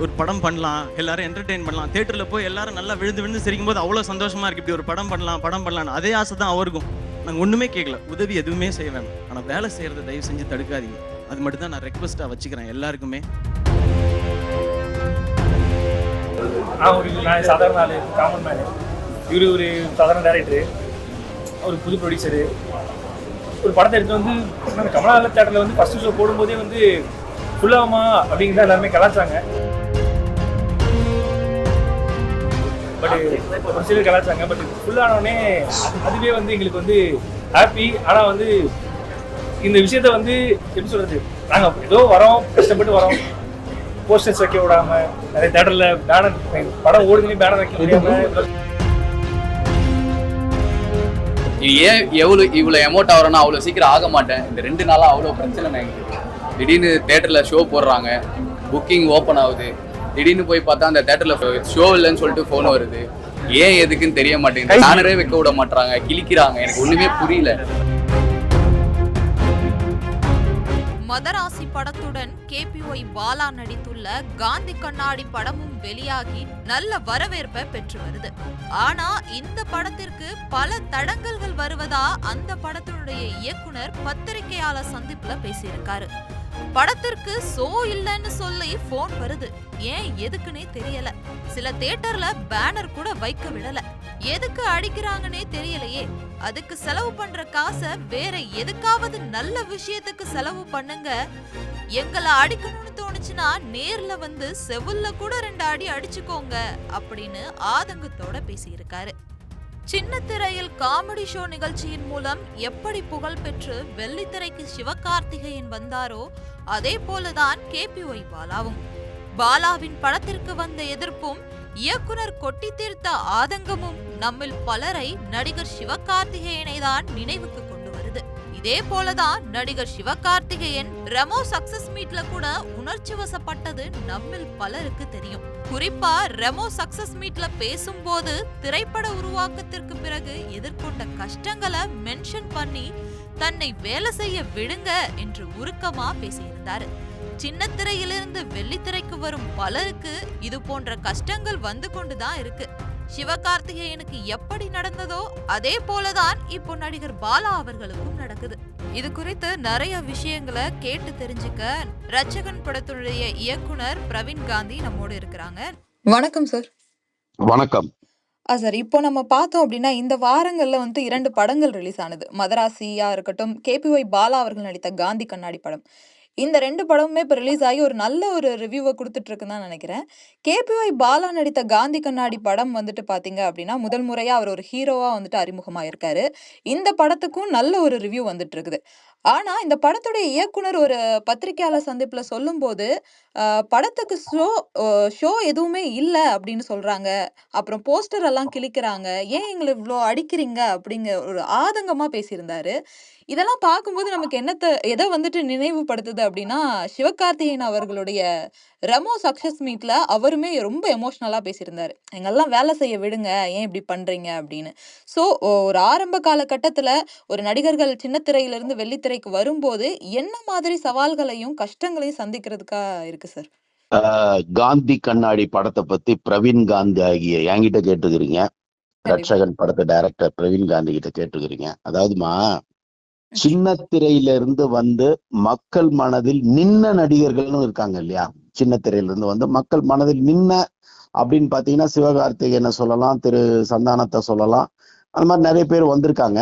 ஒரு படம் பண்ணலாம், எல்லாரும் என்டர்டெயின் பண்ணலாம், தியேட்டர்ல போய் எல்லாரும் நல்லா விழுந்து விழுந்து சிரிக்கும் போது அவ்வளோ சந்தோஷமா இருக்கு. இப்படி ஒரு படம் பண்ணலாம் அதே ஆசை தான் அவருக்கும். நாங்கள் ஒன்றுமே கேட்கல, உதவி எதுவுமே செய்ய வேண்டாம், ஆனால் வேலை செய்யறதை தயவு செஞ்சு தடுக்காதீங்க. அது மட்டும் தான் நான் ரெக்வஸ்ட்டாக வச்சுக்கிறேன் எல்லாருக்குமே. நான் சாதாரண ஆள், காமன் மேனு. இவர் ஒரு சாதாரண டேரக்டரு, ஒரு புது ப்ரொடியூசரு. ஒரு படத்தை எடுத்து வந்து கமலா தேட்டரில் வந்து ஃபஸ்ட்டு ஷோ போடும்போதே வந்து ஃபுல்லாமா அப்படிங்கிறத எல்லாருமே கலாச்சாங்க. பட் ஒரு சிலர் கலாச்சாங்க. பட் ஃபுல்லானோடனே அதுவே வந்து எங்களுக்கு வந்து ஹாப்பி. ஆனால் வந்து இந்த விஷயத்த வந்து எப்படி சொல்கிறது, நாங்கள் ஏதோ வரோம், கஷ்டப்பட்டு வரோம், போஸ்டர்ஸ் வைக்க விடாம, நிறைய தேட்டரில் பேனர், படம் ஓடுதுலேயும் பேனர் வைக்க முடியாமல். ஏன் இவ்வளோ அமௌண்ட் ஆகிறோன்னா அவ்வளோ சீக்கிரம் ஆக மாட்டேன். இந்த 2 நாளாக அவ்வளோ பிரச்சனை எங்களுக்கு. திடீர்னு தேட்டரில் ஷோ போடுறாங்க, புக்கிங் ஓப்பன் ஆகுது, திடீர்னு போய் பார்த்தா அந்த தேட்டரில் ஷோ இல்லைன்னு சொல்லிட்டு ஃபோன் வருது. ஏன் எதுக்குன்னு தெரிய மாட்டேங்குது. பேனரே வைக்க விட மாட்டாங்க, கிழிக்கிறாங்க. எனக்கு ஒன்றுமே புரியல. மதராசி படத்துடன் KPY பாலா நடித்துள்ள காந்தி கண்ணாடி படமும் வெளியாகி நல்ல வரவேற்பை பெற்று வருது. ஆனா இந்த படத்திற்கு பல தடங்கல்கள் வருவதா அந்த படத்தினுடைய இயக்குனர் பத்திரிகையாளர் சந்திப்புல பேசியிருக்காரு. படத்திற்கு ஷோ இல்லைன்னு சொல்லி போன் வருது, ஏன் எதுக்குன்னே தெரியல. சில தியேட்டர்ல பேனர் கூட வைக்க விடல, எதுக்கு அடிக்கிறாங்கன்னே தெரியலையே. அதுக்கு செலவு பண்ற காசை வேற எதுக்காவது நல்ல விஷயத்துக்கு செலவு பண்ணுங்க. எங்களை அடிக்கணும்னு தோணுச்சுன்னா நேர்ல வந்து செவுல்ல கூட 2 அடி அடிச்சுக்கோங்க அப்படின்னு ஆதங்கத்தோட பேசியிருக்காரு. சின்ன திரையில் காமெடி ஷோ நிகழ்ச்சியின் மூலம் எப்படி புகழ் பெற்று வெள்ளித்திரைக்கு சிவகார்த்திகேயன் வந்தாரோ அதே போலதான் KPY பாலாவும். பாலாவின் படத்திற்கு வந்த எதிர்ப்பும் இயக்குனர் கொட்டி தீர்த்த ஆதங்கமும் நம்மில் பலரை நடிகர் சிவகார்த்திகேயனை தான் நினைவுக்கு கொண்டு வருது. இதே போலதான் நடிகர் சிவகார்த்திகேயன் ரெமோ சக்சஸ் மீட்ல கூட உணர்ச்சி வசப்பட்டது நம்மில் பலருக்கு தெரியும். குறிப்பா ரெமோ சக்சஸ் மீட்ல பேசும்போது திரைப்பட உருவாக்கத்திற்கு பிறகு எதிர்கொண்ட கஷ்டங்களை மென்ஷன் பண்ணி தன்னை வேலை செய்ய விடுங்க என்று உருக்கமா பேசியிருந்தாரு. சின்ன திரையிலிருந்து வெள்ளித்திரைக்கு வரும் பலருக்கு இது போன்ற கஷ்டங்கள் வந்து கொண்டுதான் இருக்கு. சிவகார்த்திகேயனுக்கு எப்படி நடந்ததோ அதே போலதான் இப்போ நடிகர் பாலா அவர்களுக்கும் நடக்குது. இது குறித்து நிறைய விஷயங்களை கேட்டு தெரிஞ்சுக்க ரட்சகன் படத்துடைய இயக்குனர் பிரவீன் காந்தி நம்மோடு இருக்கிறாங்க. வணக்கம் சார். வணக்கம் சார், இப்போ நம்ம பார்த்தோம் அப்படின்னா இந்த வாரங்கள்ல 2 படங்கள் ரிலீஸ் ஆனது. மதராசியா இருக்கட்டும், KPY பாலா அவர்கள் நடித்த காந்தி கண்ணாடி படம். இந்த 2 படமுமே இப்போ ரிலீஸ் ஆகி ஒரு நல்ல ஒரு ரிவ்யூவை கொடுத்துட்டு இருக்குன்னு தான் நினைக்கிறேன். KPY பாலா நடித்த காந்தி கண்ணாடி படம் பாத்தீங்க அப்படின்னா முதல் முறையா அவர் ஒரு ஹீரோவா அறிமுகமாயிருக்காரு. இந்த படத்துக்கும் நல்ல ஒரு ரிவ்யூ வந்துட்டு இருக்குது. ஆனா இந்த படத்துடைய இயக்குனர் ஒரு பத்திரிகையாளர் சந்திப்புல சொல்லும் போது படத்துக்கு ஷோ எதுவுமே இல்ல அப்படின்னு சொல்றாங்க, அப்புறம் போஸ்டர் எல்லாம் கிழிக்கிறாங்க, ஏன் எங்களை இவ்வளோ அடிக்கிறீங்க அப்படிங்கிற ஒரு ஆதங்கமா பேசியிருந்தாரு. இதெல்லாம் பார்க்கும்போது நமக்கு எதை நினைவுபடுத்துது அப்படின்னா, சிவகார்த்திகேயன் அவர்களுடைய ரெமோ சக்சஸ் மீட்ல அவருமே ரொம்ப எமோஷனலா பேசியிருந்தாரு. எங்கெல்லாம் வேலை செய்ய விடுங்க, ஏன் இப்படி பண்றீங்க அப்படின்னு. ஸோ ஒரு ஆரம்ப காலகட்டத்துல ஒரு நடிகர்கள் சின்ன திரையிலிருந்து வெள்ளித்திரைக்கு வரும்போது என்ன மாதிரி சவால்களையும் கஷ்டங்களையும் சந்திக்கிறதுக்கா இருக்கு சார்? காந்தி கண்ணாடி படத்தை பத்தி பிரவீன் காந்தி ஆகிய என்கிட்ட கேட்டுக்கிறீங்க. ரட்சகன் படத்தை டைரக்டர் பிரவீன் காந்தி கிட்ட கேட்டுக்கிறீங்க. அதாவதுமா, சின்ன திரையில இருந்து வந்து மக்கள் மனதில் நின்ன நடிகர்கள்னு இருக்காங்க இல்லையா? சின்ன திரையில இருந்து வந்து மக்கள் மனதில் நின்ன அப்படின்னு பாத்தீங்கன்னா சிவகார்த்திகேயனை சொல்லலாம், திரு சந்தானத்தை சொல்லலாம். அந்த மாதிரி நிறைய பேர் வந்திருக்காங்க.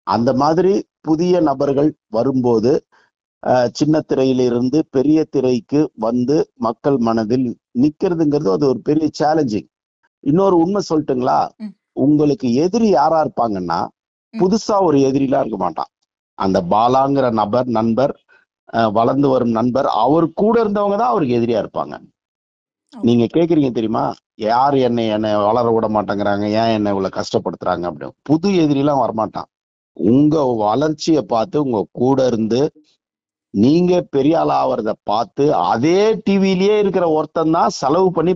அந்த மாதிரி புதிய நபர்கள் வரும்போது சின்ன திரையிலிருந்து பெரிய திரைக்கு வந்து மக்கள் மனதில் நிக்கிறதுங்கிறது அது ஒரு பெரிய சேலஞ்சிங். இன்னொரு உண்மை சொல்லட்டுங்களா, உங்களுக்கு எதிரி யாரா இருப்பாங்கன்னா புதுசா ஒரு எதிரிலாம் இருக்க மாட்டான். அந்த பாலாங்கிற நண்பர், வளர்ந்து வரும் நண்பர், அவர் கூட இருந்தவங்க தான் அவருக்கு எதிரியா இருப்பாங்க. நீங்க கேக்குறீங்க தெரியுமா, யார் என்னை வளர விட மாட்டேங்கிறாங்க, ஏன் என்னை இவ்வளவு கஷ்டப்படுத்துறாங்க அப்படின்னு. புது எதிரிலாம் வரமாட்டான். உங்க வளர்ச்சியை பார்த்து உங்க கூட இருந்து நீங்க பெரிய ஆளா ஆவறத பார்த்து அதே டிவிலேயே இருக்கிற ஒருத்தன் தான் செலவு பண்ணி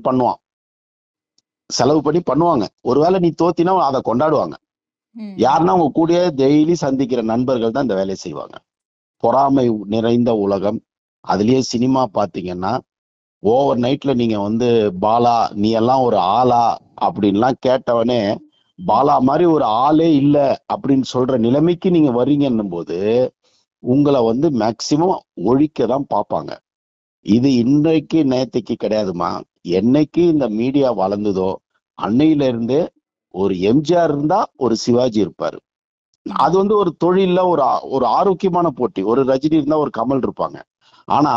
பண்ணுவாங்க. ஒருவேளை நீ தோத்தினா அதை கொண்டாடுவாங்க. யாருன்னா உங்க கூடயே டெய்லி சந்திக்கிற நண்பர்கள் தான் இந்த வேலையை செய்வாங்க. பொறாமை நிறைந்த உலகம். அதுலயே சினிமா பாத்தீங்கன்னா ஓவர் நைட்ல நீங்க வந்து பாலா நீ எல்லாம் ஒரு ஆளா அப்படின்லாம் கேட்டவனே பாலா மாதிரி ஒரு ஆளே இல்ல அப்படின்னு சொல்ற நிலைமைக்கு நீங்க வர்றீங்கன்னும் போது உங்களை வந்து மேக்சிமம் ஒழிக்க தான் பார்ப்பாங்க. இது இன்றைக்கு நேத்தைக்கு கிடையாதுமா. என்னைக்கு இந்த மீடியா வளர்ந்ததோ அன்னையில இருந்தே ஒரு எம்ஜிஆர் இருந்தா ஒரு சிவாஜி இருப்பாரு. அது வந்து ஒரு தொழில்ல ஒரு ஆரோக்கியமான போட்டி. ஒரு ரஜினி இருந்தா ஒரு கமல் இருப்பாங்க. ஆனா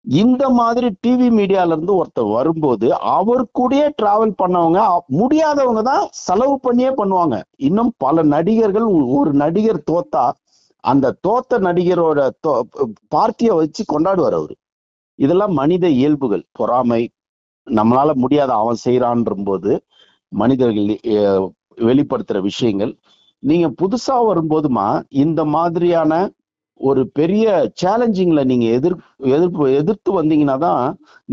இந்த மாதிரி டிவி மீடியால இருந்து ஒருத்தர் வரும்போது அவர் கூடயே டிராவல் பண்ணவங்க முடியாதவங்க தான் செலவு பண்ணியே பண்ணுவாங்க. இன்னும் பல நடிகர்கள் ஒரு நடிகர் தோத்தா அந்த தோத்த நடிகரோட பார்ட்டிய வச்சு கொண்டாடுவார் அவரு. இதெல்லாம் மனித இயல்புகள். பொறாமை, நம்மளால முடியாத அவன் செய்யறான்ற போது மனிதர்கள் வெளிப்படுத்துற விஷயங்கள். நீங்க புதுசா வரும்போதுமா இந்த மாதிரியான ஒரு பெரிய சேலஞ்சிங்ல நீங்க எதிர்த்து வந்தீங்கன்னா தான்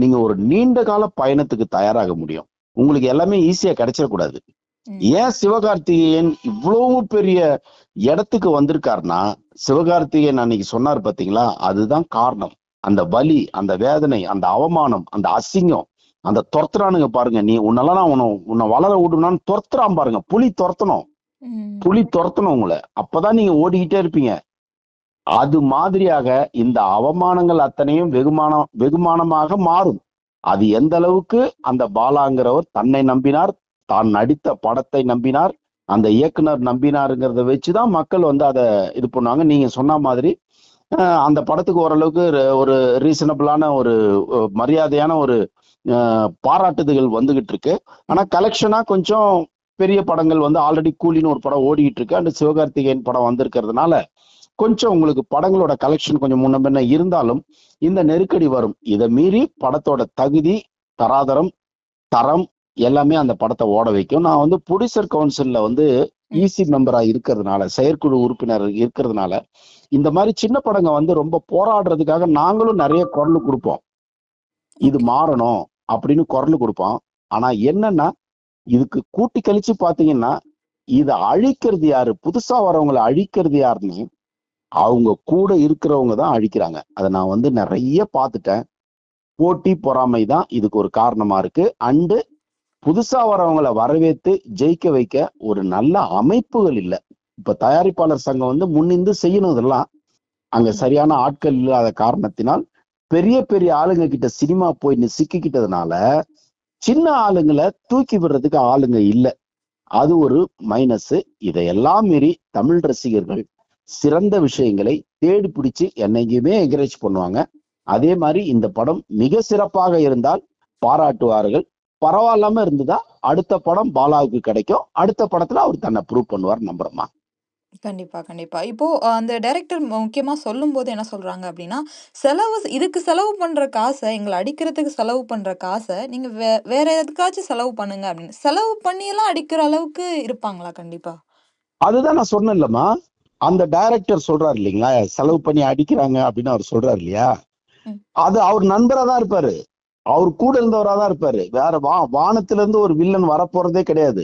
நீங்க ஒரு நீண்ட கால பயணத்துக்கு தயாராக முடியும். உங்களுக்கு எல்லாமே ஈஸியா கிடைச்சிடக்கூடாது. ஏன் சிவகார்த்திகேயன் இவ்வளவு பெரிய இடத்துக்கு வந்திருக்காருன்னா, சிவகார்த்திகேயன் அன்னைக்கு சொன்னார் பாத்தீங்களா, அதுதான் காரணம். அந்த வலி, அந்த வேதனை, அந்த அவமானம், அந்த அசிங்கம், அந்த துரத்துறானுங்க பாருங்க. நீ உன்னெல்லாம் உன்னை வளர விடுனான்னு துரத்துறான் பாருங்க. புலி துரத்தணும் உங்களை. அப்பதான் நீங்க ஓடிக்கிட்டே இருப்பீங்க. அது மாதிரியாக இந்த அவமானங்கள் அத்தனையும் வெகுமானமாக மாறும். அது எந்த அளவுக்கு அந்த பாலாங்கிறவர் தன்னை நம்பினார், தான் நடித்த படத்தை நம்பினார், அந்த இயக்குனர் நம்பினாருங்கிறத வச்சுதான் மக்கள் வந்து அதை இது பண்ணுவாங்க. நீங்க சொன்ன மாதிரி அந்த படத்துக்கு ஓரளவுக்கு ஒரு ரீசனபிளான ஒரு மரியாதையான ஒரு பாராட்டுதல்கள் வந்துகிட்டு இருக்கு. ஆனா கலெக்ஷனா கொஞ்சம் பெரிய படங்கள் வந்து ஆல்ரெடி கூலின்னு ஒரு படம் ஓடிக்கிட்டு இருக்கு. அந்த சிவகார்த்திகேயன் படம் வந்திருக்கிறதுனால கொஞ்சம் உங்களுக்கு படங்களோட கலெக்ஷன் கொஞ்சம் முன்ன பின்ன இருந்தாலும் இந்த நெருக்கடி வரும். இதை மீறி படத்தோட தகுதி, தரம் எல்லாமே அந்த படத்தை ஓட வைக்கும். நான் வந்து ப்ரொடியூசர் கவுன்சில்ல வந்து ஈசி மெம்பரா இருக்கிறதுனால, செயற்குழு உறுப்பினர் இருக்கிறதுனால இந்த மாதிரி சின்ன படங்க வந்து ரொம்ப போராடுறதுக்காக நாங்களும் நிறைய குரல் கொடுப்போம். இது மாறணும் அப்படின்னு குரல் கொடுப்போம். ஆனா என்னன்னா, இதுக்கு கூட்டி கழிச்சு பாத்தீங்கன்னா, இதை அழிக்கிறது யாரு, புதுசா வரவங்களை அழிக்கிறது யாருன்னு அவங்க கூட இருக்கிறவங்க தான் அழிக்கிறாங்க. அதை நான் வந்து நிறைய பார்த்துட்டேன். போட்டி பொறாமை தான் இதுக்கு ஒரு காரணமா இருக்கு. அண்டு புதுசா வரவங்களை வரவேற்று ஜெயிக்க வைக்க ஒரு நல்ல அமைப்புகள் இல்லை. இப்ப தயாரிப்பாளர் சங்கம் வந்து முன்னிந்து செய்யணும். இதெல்லாம் அங்க சரியான ஆட்கள் இல்லாத காரணத்தினால் பெரிய பெரிய ஆளுங்க கிட்ட சினிமா போய் சிக்கிக்கிட்டதுனால சின்ன ஆளுங்களை தூக்கி விடுறதுக்கு ஆளுங்க இல்லை. அது ஒரு மைனஸ். இதையெல்லாம் மீறி தமிழ் ரசிகர்கள் சிறந்த விஷயங்களை தேடி பிடிச்சு என்னைக்குமே என்கரேஜ் பண்ணுவாங்க. அதே மாதிரி இந்த படம் மிக சிறப்பாக இருந்தால் பாராட்டுவார்கள். பரவாயில்லாம இருந்ததா அடுத்த படம் பாலாவுக்கு கிடைக்கும். அடுத்த படத்துல அவர் தன்னை ப்ரூவ் பண்ணுவார் நம்புறோமா. கண்டிப்பா. இப்போ அந்த டைரக்டர் முக்கியமா சொல்லும்போது என்ன சொல்றாங்க அப்படின்னா, இதுக்கு செலவு பண்ற காச, எங்கள அடிக்கிறதுக்கு செலவு பண்ற காச, நீங்க வேற எதுக்காச்சும் செலவு பண்ணுங்க அப்படின்னு. செலவு பண்ணியெல்லாம் அடிக்கிற அளவுக்கு இருப்பாங்களா? கண்டிப்பா. அதுதான் நான் சொன்னேன் இல்லம்மா. அந்த டைரக்டர் சொல்றாரு இல்லைங்களா, செலவு பண்ணி அடிக்கிறாங்க அப்படின்னு அவர் சொல்றாரு இல்லையா, அது அவர் நண்பரா தான் இருப்பாரு, அவர் கூட இருந்தவரா தான் இருப்பாரு. வேற வானத்துல இருந்து ஒரு வில்லன் வரப்போறதே கிடையாது.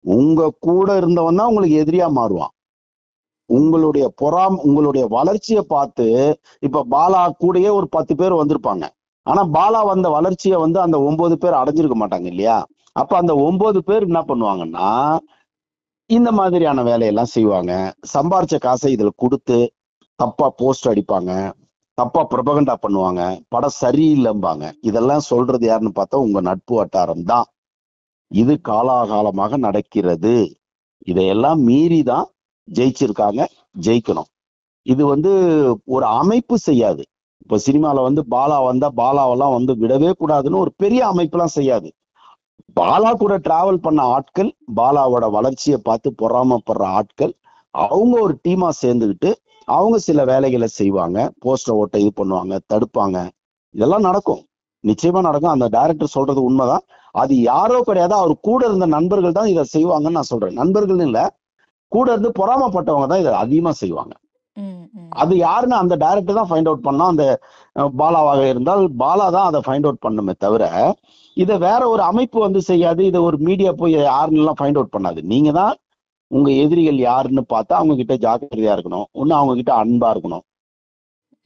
உங்க கூட இருந்தவன் தான் உங்களுக்கு எதிரியா மாறுவான். உங்களுடைய வளர்ச்சியை பார்த்து இப்ப பாலா கூடயே ஒரு 10 பேர் வந்திருப்பாங்க. ஆனா பாலா வந்த வளர்ச்சியை வந்து அந்த 9 பேர் அடைஞ்சிருக்க மாட்டாங்க இல்லையா. அப்ப அந்த 9 பேர் என்ன பண்ணுவாங்கன்னா இந்த மாதிரியான வேலையெல்லாம் செய்வாங்க. சம்பாரிச்ச காசை இதுல கொடுத்து தப்பா போஸ்ட் அடிப்பாங்க, தப்பா ப்ரொபகண்டா பண்ணுவாங்க, படம் சரியில்லைம்பாங்க. இதெல்லாம் சொல்றது யாருன்னு பார்த்தா உங்க நட்பு வட்டாரம் தான். இது காலாகாலமாக நடக்கிறது. இதையெல்லாம் மீறி தான் ஜெயிச்சிருக்காங்க, ஜெயிக்கணும். இது வந்து ஒரு அமைப்பு செய்யாது. இப்ப சினிமால வந்து பாலா வந்தா பாலாவெல்லாம் வந்து விடவே கூடாதுன்னு ஒரு பெரிய அமைப்புலாம் செய்யாது. பாலா கூட டிராவல் பண்ண ஆட்கள், பாலாவோட வளர்ச்சியை பார்த்து பொறாமப்படுற ஆட்கள், அவங்க ஒரு டீமா சேர்ந்துக்கிட்டு அவங்க சில வேலைகளை செய்வாங்க. போஸ்டர் ஓட்ட இது பண்ணுவாங்க, தடுப்பாங்க. இதெல்லாம் நடக்கும், நிச்சயமா நடக்கும். அந்த டைரக்டர் சொல்றது உண்மைதான். அது யாரோ கிடையாது, அவர் கூட இருந்த நண்பர்கள் தான் இதை செய்வாங்கன்னு நான் சொல்றேன். நண்பர்கள் இல்ல, கூட இருந்து பொறாமப்பட்டவங்க தான் இதை அதிகமா செய்வாங்க. அது யாருன்னு அந்த டைரக்டர் தான் ஃபைண்ட் அவுட் பண்ணா. அந்த பாலாவாக இருந்தால் பாலா தான் அதை ஃபைண்ட் அவுட் பண்ணுமே தவிர இதை வேற ஒரு அமைப்பு வந்து செய்யாது. இதை ஒரு மீடியா போய் யாருன்னு ஃபைண்ட் அவுட் பண்ணாது. நீங்க தான் உங்க எதிரிகள் யாருன்னு பார்த்தா அவங்க கிட்ட ஜாக்கிரதையா இருக்கணும். ஒண்ணு அவங்க கிட்ட அன்பா இருக்கணும்,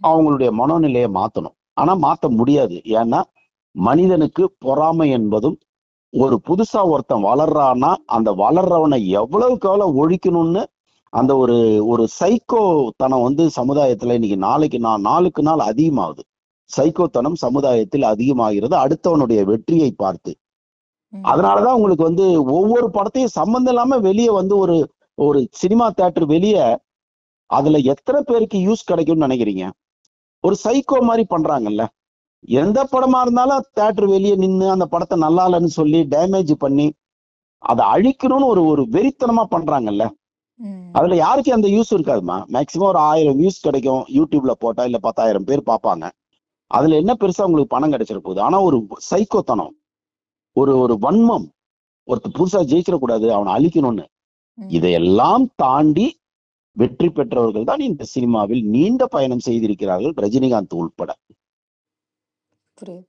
அவங்களுடைய மனோநிலையை மாத்தணும். ஆனா மாத்த முடியாது. ஏன்னா மனிதனுக்கு பொறாமை என்பதும், ஒரு புதுசா ஒருத்தன் வளர்றான்னா அந்த வளர்றவனை எவ்வளவுக்கு எவ்வளவு ஒழிக்கணும்னு அந்த ஒரு ஒரு சைக்கோத்தனம் வந்து சமுதாயத்துல இன்னைக்கு நாளுக்கு நாள் அதிகமாகுது. சைக்கோத்தனம் சமுதாயத்தில் அதிகமாகிறது அடுத்தவனுடைய வெற்றியை பார்த்து. அதனாலதான் உங்களுக்கு வந்து ஒவ்வொரு படத்தையும் சம்பந்தம் இல்லாம வெளியே வந்து ஒரு ஒரு சினிமா தியேட்டர் வெளியே அதுல எத்தனை பேருக்கு யூஸ் கிடைக்கும்னு நினைக்கிறீங்க? ஒரு சைக்கோ மாதிரி பண்றாங்கல்ல. எந்த படமா இருந்தாலும் தியேட்டர் வெளியே நின்று அந்த படத்தை நல்லா இல்லைன்னு சொல்லி டேமேஜ் பண்ணி அதை அழிக்கணும்னு ஒரு ஒரு வெறித்தனமா பண்றாங்கல்ல. அதுல யாருக்கு அந்த யூஸ் இருக்காதுமா. மேக்சிமம் ஒரு 1000 வியூஸ் கிடைக்கும் யூடியூப்ல போட்டா, இல்ல 10,000 பேர் பார்ப்பாங்க. அதுல என்ன பெருசா உங்களுக்கு பணம் கிடைச்சிட போகுது? ஆனா ஒரு சைக்கோத்தனம், ஒரு ஒரு வன்மம், ஒருத்தர் புதுசா ஜெயிச்சிடக்கூடாது, அவனை அழிக்கணும்னு, இதையெல்லாம் தாண்டி வெற்றி பெற்றவர்கள் தான் இந்த சினிமாவில் நீண்ட பயணம் செய்திருக்கிறார்கள், ரஜினிகாந்த் உள்பட. புரியுது.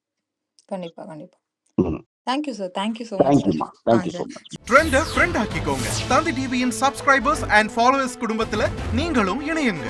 கண்டிப்பா, கண்டிப்பா. ம். Thank you sir. Thank you so much sir. தேங்க்யூமா, தேங்க்யூ ஸோ மச். ட்ரெண்ட ஃப்ரெண்ட் ஆக்கிக்கோங்க. தந்தி டிவியின் சப்ஸ்கிரைபர்ஸ் அண்ட் ஃபாலோவர்ஸ் குடும்பத்துல நீங்களும் இணையுங்க.